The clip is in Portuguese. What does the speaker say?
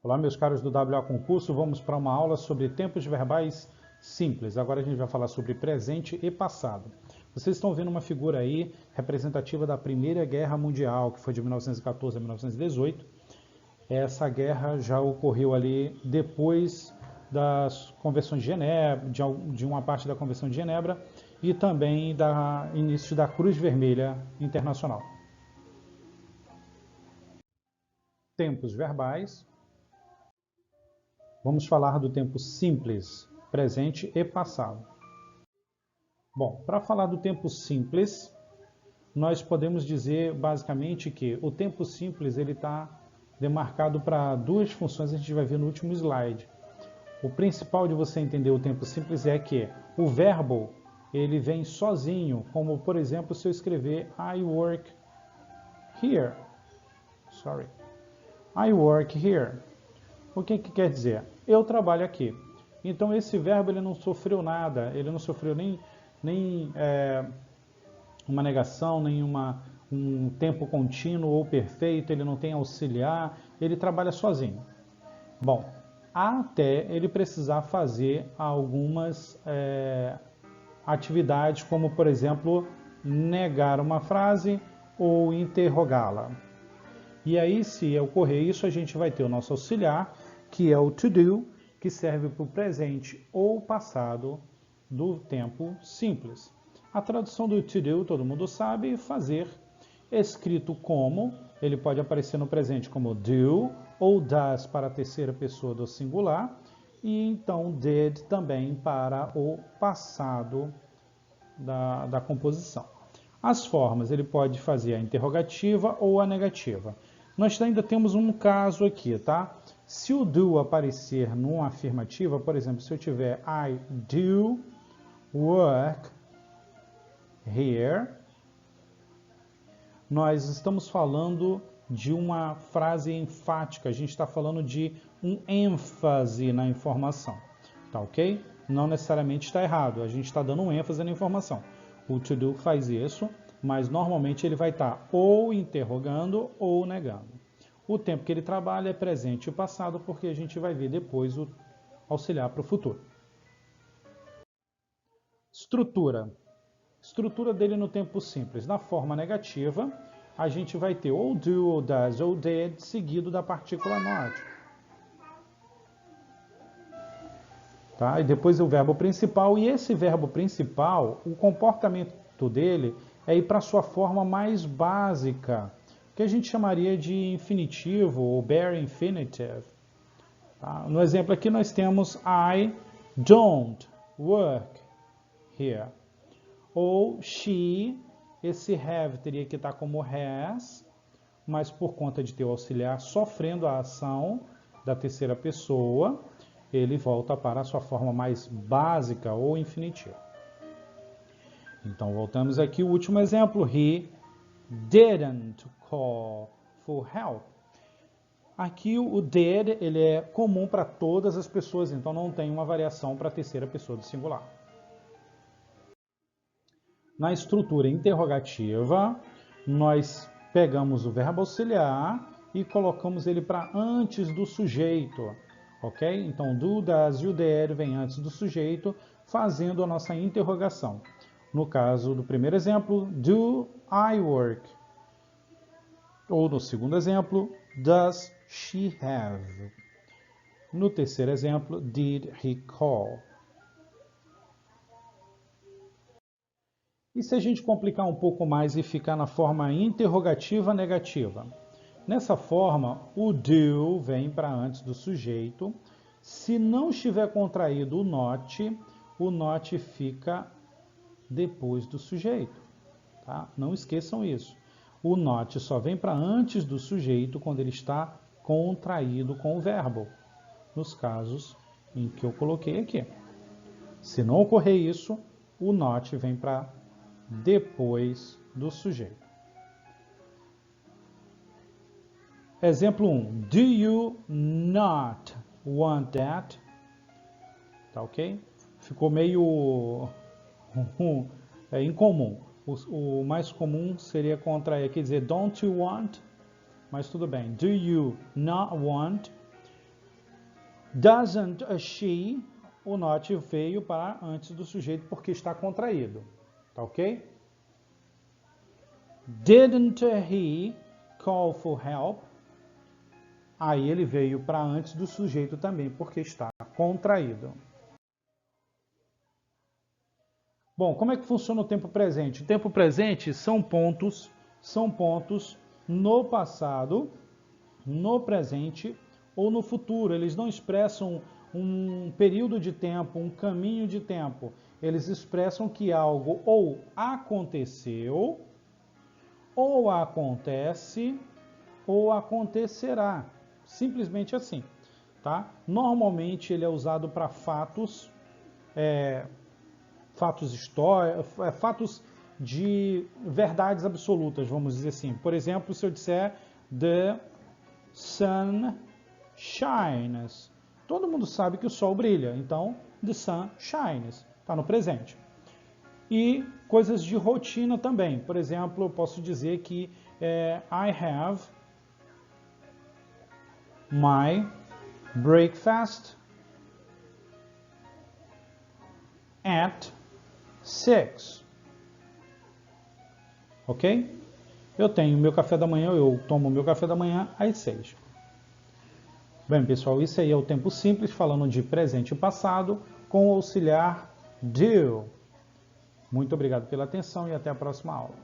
Olá, meus caros do WA Concurso, vamos para uma aula sobre tempos verbais simples. Agora a gente vai falar sobre presente e passado. Vocês estão vendo uma figura aí representativa da Primeira Guerra Mundial, que foi de 1914 a 1918. Essa guerra já ocorreu ali depois das convenções de Genebra, de uma parte da Convenção de Genebra e também do início da Cruz Vermelha Internacional. Tempos verbais. Vamos falar do tempo simples, presente e passado. Bom, para falar do tempo simples, nós podemos dizer basicamente que o tempo simples ele está demarcado para duas funções, a gente vai ver no último slide. O principal de você entender o tempo simples é que o verbo ele vem sozinho, como por exemplo se eu escrever I work here. I work here. O que quer dizer? Eu trabalho aqui. Então esse verbo ele não sofreu nada, ele não sofreu nem uma negação, nem um tempo contínuo ou perfeito, ele não tem auxiliar, ele trabalha sozinho. Bom, até ele precisar fazer algumas atividades, como por exemplo, negar uma frase ou interrogá-la. E aí, se ocorrer isso, a gente vai ter o nosso auxiliar, que é o to do, que serve para o presente ou passado do tempo simples. A tradução do to do, todo mundo sabe, fazer, escrito como, ele pode aparecer no presente como do, ou does para a terceira pessoa do singular, e então did também para o passado da composição. As formas, ele pode fazer a interrogativa ou a negativa. Nós ainda temos um caso aqui, tá? Se o do aparecer numa afirmativa, por exemplo, se eu tiver I do work here, nós estamos falando de uma frase enfática, a gente está falando de um ênfase na informação, tá ok? Não necessariamente está errado, a gente está dando um ênfase na informação. O to do faz isso, mas normalmente ele vai estar ou interrogando ou negando. O tempo que ele trabalha é presente e passado, porque a gente vai ver depois o auxiliar para o futuro. Estrutura. Estrutura dele no tempo simples. Na forma negativa, a gente vai ter ou do, ou does, ou did, seguido da partícula not. Tá? E depois o verbo principal, e esse verbo principal, o comportamento dele é ir para a sua forma mais básica, que a gente chamaria de infinitivo ou bare infinitive. Tá? No exemplo aqui nós temos I don't work here. Ou she, esse have teria que estar como has, mas por conta de ter o auxiliar sofrendo a ação da terceira pessoa, ele volta para a sua forma mais básica ou infinitiva. Então voltamos aqui, o último exemplo, he didn't call for help. Aqui o did ele é comum para todas as pessoas, então não tem uma variação para a terceira pessoa do singular. Na estrutura interrogativa, nós pegamos o verbo auxiliar e colocamos ele para antes do sujeito, ok? Então, do, does e o did vem antes do sujeito, fazendo a nossa interrogação. No caso do primeiro exemplo, do I work? Ou no segundo exemplo, does she have? No terceiro exemplo, did he call? E se a gente complicar um pouco mais e ficar na forma interrogativa negativa? Nessa forma, o do vem para antes do sujeito. Se não estiver contraído o not fica depois do sujeito. Tá? Não esqueçam isso. O not só vem para antes do sujeito quando ele está contraído com o verbo, nos casos em que eu coloquei aqui. Se não ocorrer isso, o not vem para depois do sujeito. Exemplo 1. Do you not want that? Tá ok? Ficou meio incomum. O mais comum seria contrair, quer dizer, don't you want? Mas tudo bem. Do you not want? Doesn't she, o not veio para antes do sujeito porque está contraído. Tá ok? Didn't he call for help? Aí ele veio para antes do sujeito também porque está contraído. Bom, como é que funciona o tempo presente? O tempo presente são pontos no passado, no presente ou no futuro. Eles não expressam um período de tempo, um caminho de tempo. Eles expressam que algo ou aconteceu, ou acontece, ou acontecerá. Simplesmente assim, tá? Normalmente ele é usado para fatos, fatos de verdades absolutas, vamos dizer assim. Por exemplo, se eu disser the sun shines, todo mundo sabe que o sol brilha, então the sun shines, está no presente. E coisas de rotina também. Por exemplo, eu posso dizer que I have my breakfast at 6. Ok? Eu tenho meu café da manhã, eu tomo meu café da manhã às 6. Bem, pessoal, isso aí é o tempo simples, falando de presente e passado, com o auxiliar do. Muito obrigado pela atenção e até a próxima aula.